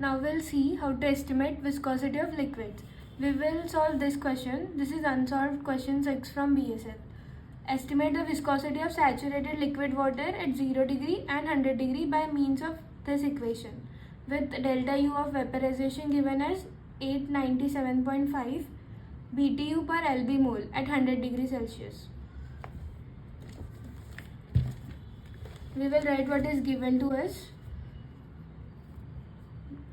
Now we'll see how to estimate viscosity of liquids. We will solve this question. This is unsolved question 6 from BSF. Estimate the viscosity of saturated liquid water at 0 degree and 100 degree by means of this equation, with delta U of vaporization given as 897.5 BTU per lb mole at 100 degrees Celsius. We will write what is given to us.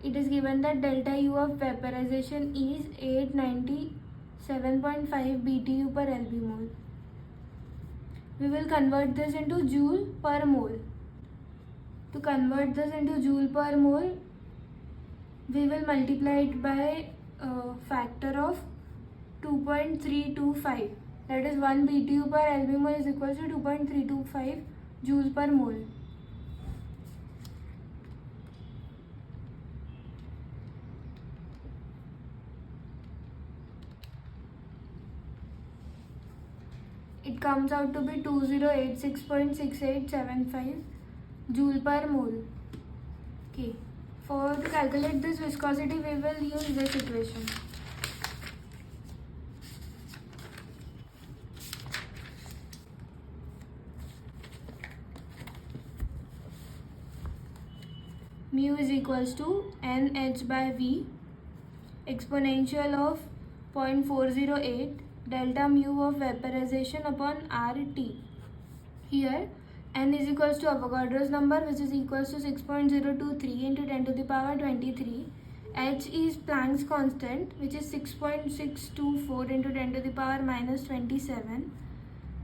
It is given that delta U of vaporization is 897.5 BTU per lb mole. We will convert this into joule per mole. To convert this into joule per mole, we will multiply it by a factor of 2.325. That is 1 BTU per lb mole is equal to 2.325 joules per mole. It comes out to be 2086.6875 joule per mole. Okay. To calculate this viscosity, we will use this equation. Mu is equals to NH by V exponential of 0.408 delta mu of vaporization upon RT. Here N is equals to Avogadro's number, which is equals to 6.023 into 10 to the power 23. H is Planck's constant, which is 6.624 into 10 to the power minus 27.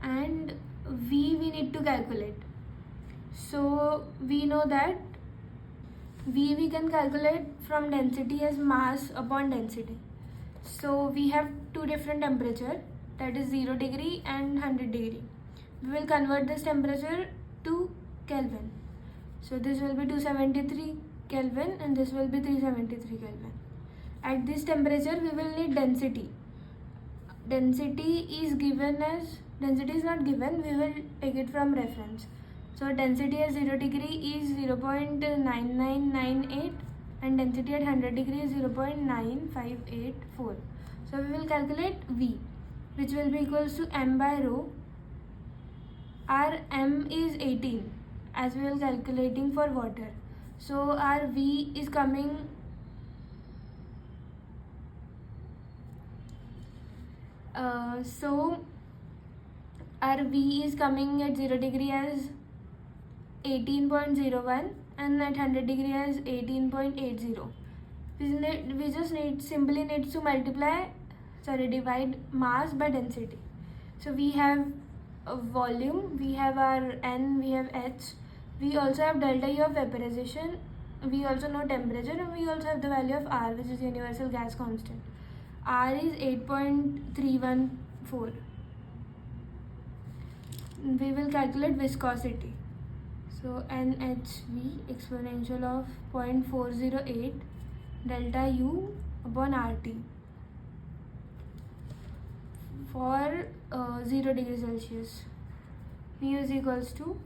And V we need to calculate. So we know that V we can calculate from density as mass upon density. So we have two different temperature, that is 0 degree and 100 degree. We will convert this temperature to Kelvin. So this will be 273 Kelvin and this will be 373 Kelvin. At this temperature we will need density. Density is not given, we will take it from reference. So density at 0 degree is 0.9998 and density at 100 degree is 0.9584. So we will calculate V, which will be equals to m by rho. Our m is 18 as we are calculating for water. So our V is coming our V is coming at 0 degree as 18.01 and at 100 degree as 18.80. We just simply need to divide mass by density. So we have a volume, we have our N, we have H, we also have delta U of vaporization, we also know temperature, and we also have the value of R, which is universal gas constant. R is 8.314. We will calculate viscosity. So NHV exponential of 0.408 delta U upon RT for 0 degrees Celsius. Mu is equals to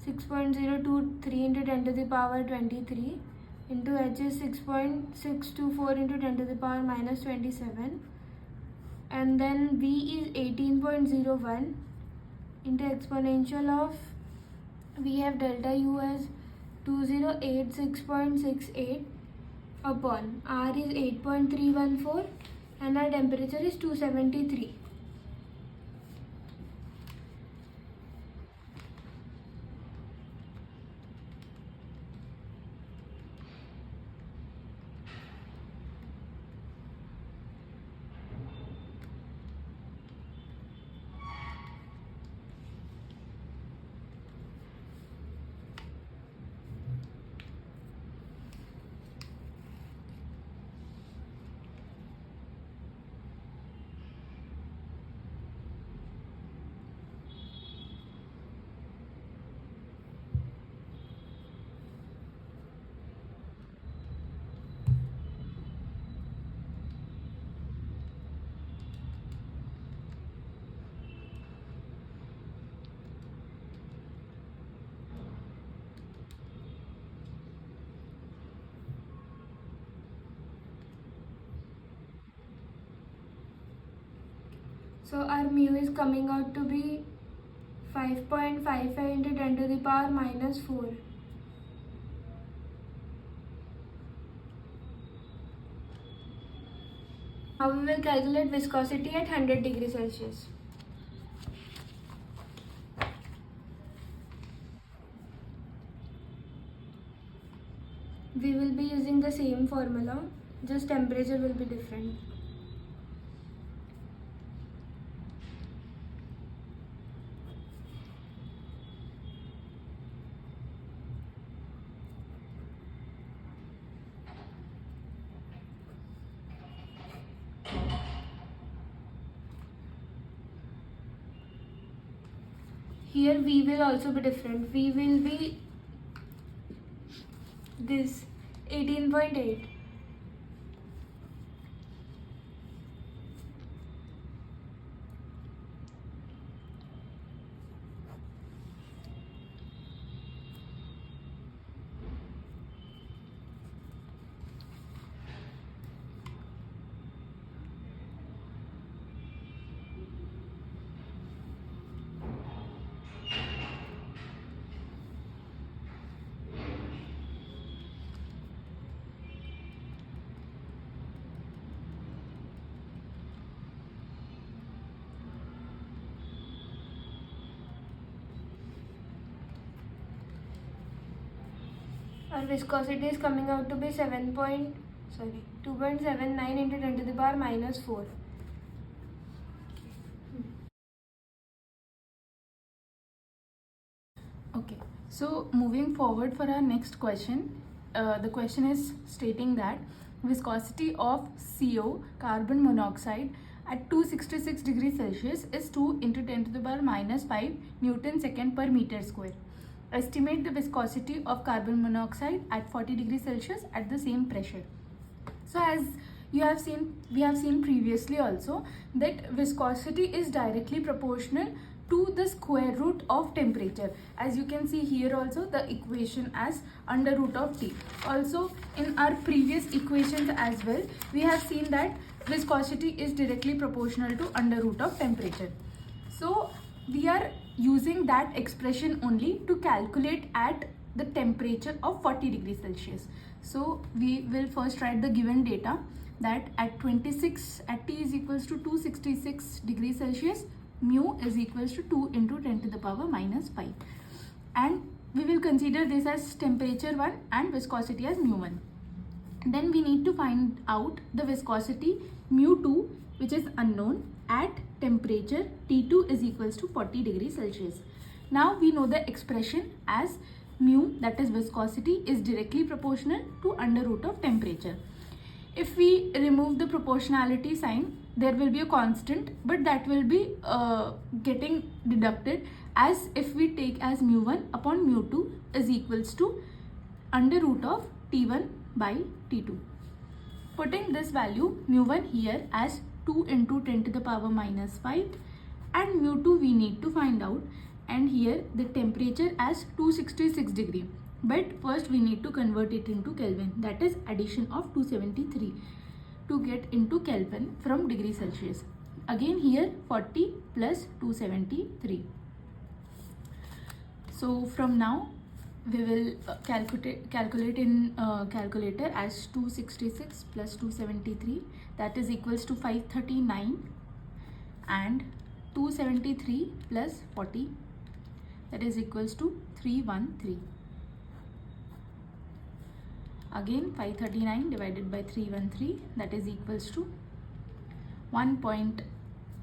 6.023 into 10 to the power 23 into H is 6.624 into 10 to the power minus 27, and then V is 18.01 into exponential of, we have delta U as 2086.68 upon R is 8.314 and our temperature is 273. So our mu is coming out to be 5.55 into 10 to the power minus 4. Now we will calculate viscosity at 100 degrees Celsius. We will be using the same formula, just temperature will be different. Here V will also be different. V will be this 18.8. Our viscosity is coming out to be 2.79 into 10 to the power minus 4. Okay, so moving forward for our next question, the question is stating that viscosity of CO, carbon monoxide, at 266 degrees Celsius is 2 into 10 to the power minus 5 Newton second per meter square. Estimate the viscosity of carbon monoxide at 40 degrees Celsius at the same pressure. So as we have seen previously also that viscosity is directly proportional to the square root of temperature. As you can see here also the equation as under root of T. Also in our previous equations as well, we have seen that viscosity is directly proportional to under root of temperature. So we are using that expression only to calculate at the temperature of 40 degrees Celsius. So we will first write the given data that at T is equals to 266 degrees Celsius, mu is equals to 2 into 10 to the power minus 5. And we will consider this as temperature 1 and viscosity as mu 1. Then we need to find out the viscosity mu 2, which is unknown, at temperature T2 is equals to 40 degrees Celsius. Now we know the expression as mu, that is viscosity, is directly proportional to under root of temperature. If we remove the proportionality sign, there will be a constant, but that will be getting deducted, as if we take as mu 1 upon mu 2 is equals to under root of T1 by T2. Putting this value mu 1 here as 2 into 10 to the power minus 5 and mu 2 we need to find out, and here the temperature as 266 degree. But first we need to convert it into Kelvin, that is addition of 273 to get into Kelvin from degree Celsius. Again here 40 plus 273. So from now we will calculate in calculator as 266 plus 273, that is equals to 539, and 273 plus 40, that is equals to 313. Again 539 divided by 313, that is equals to 1 point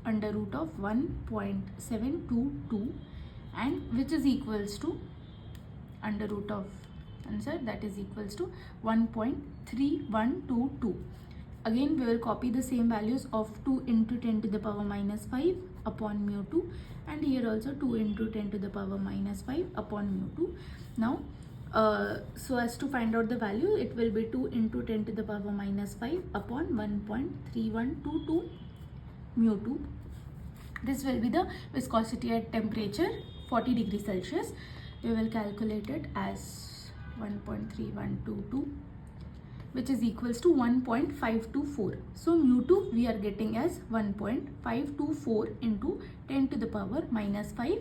under root of 1.722, and which is equals to under root of answer, that is equals to 1.3122. Again we will copy the same values of 2 into 10 to the power minus 5 upon mu 2, and here also 2 into 10 to the power minus 5 upon mu 2. Now so as to find out the value, it will be 2 into 10 to the power minus 5 upon 1.3122 mu 2. This will be the viscosity at temperature 40 degrees Celsius. We will calculate it as 1.3122 which is equals to 1.524. So mu2 we are getting as 1.524 into 10 to the power minus 5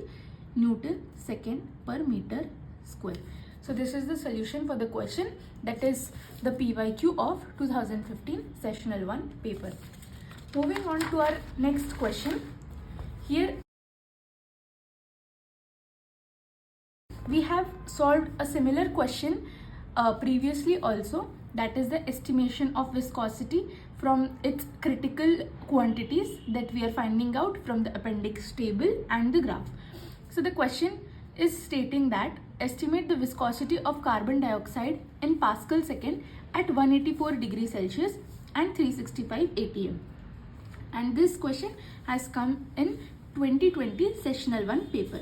Newton second per meter square. So this is the solution for the question, that is the PYQ of 2015 sessional 1 paper. Moving on to our next question. Here we have solved a similar question previously also, that is the estimation of viscosity from its critical quantities that we are finding out from the appendix table and the graph. So the question is stating that estimate the viscosity of carbon dioxide in Pascal second at 184 degrees Celsius and 365 atm. And this question has come in 2020 sessional 1 paper.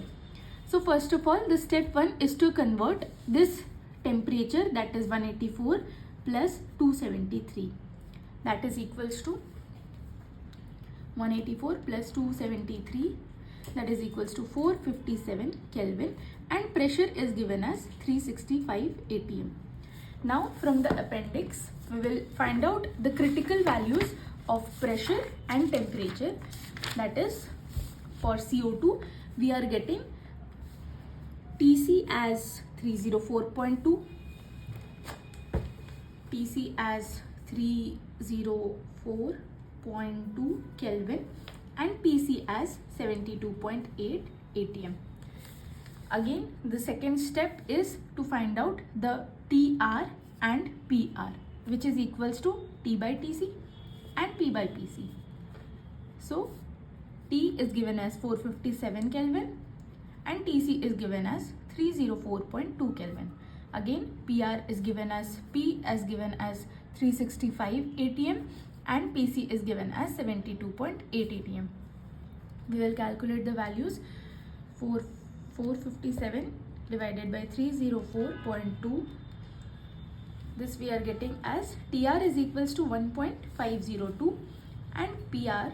So first of all, the step 1 is to convert this temperature, that is 184 plus 273, that is equals to 184 plus 273, that is equals to 457 Kelvin, and pressure is given as 365 atm. Now from the appendix we will find out the critical values of pressure and temperature. That is, for CO2 we are getting TC as 304.2, TC as 304.2 Kelvin, and PC as 72.8 atm. Again, the second step is to find out the TR and PR, which is equals to T by TC and P by PC. So T is given as 457 Kelvin and TC is given as 304.2 Kelvin. Again, PR is given as 365 atm and PC is given as 72.8 atm. We will calculate the values for 457 divided by 304.2. This we are getting as TR is equals to 1.502 and PR,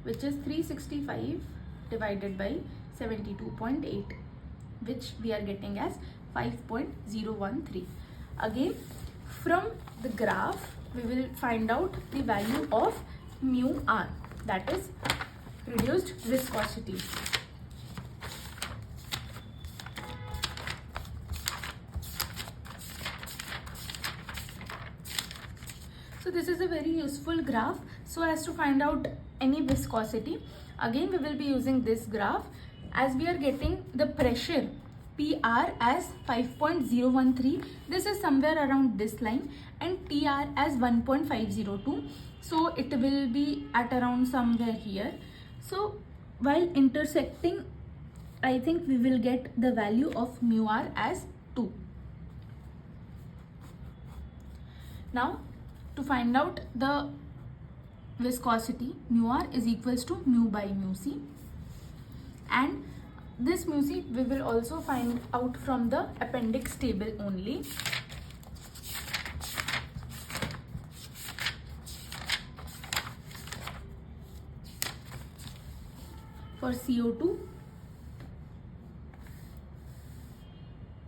which is 365 divided by 72.8, which we are getting as 5.013. Again, from the graph we will find out the value of mu r, that is reduced viscosity. So this is a very useful graph so as to find out any viscosity. Again, we will be using this graph as we are getting the pressure PR as 5.013. This is somewhere around this line, and TR as 1.502. So it will be at around somewhere here. So while intersecting, I think we will get the value of mu r as 2. Now to find out the viscosity, mu r is equals to mu by mu c, and this mu c we will also find out from the appendix table only. For CO2,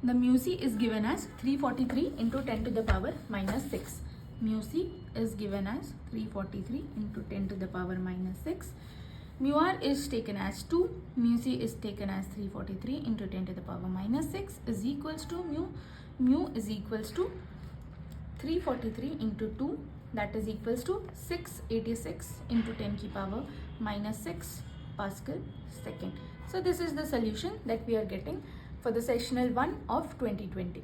the mu c is given as 343 into 10 to the power minus 6. Mu c is given as 343 into 10 to the power minus 6. Mu r is taken as 2. Mu c is taken as 343 into 10 to the power minus 6 is equals to mu is equals to 343 into 2, that is equals to 686 into 10 to the power minus 6 Pascal second. So this is the solution that we are getting for the sessional 1 of 2020.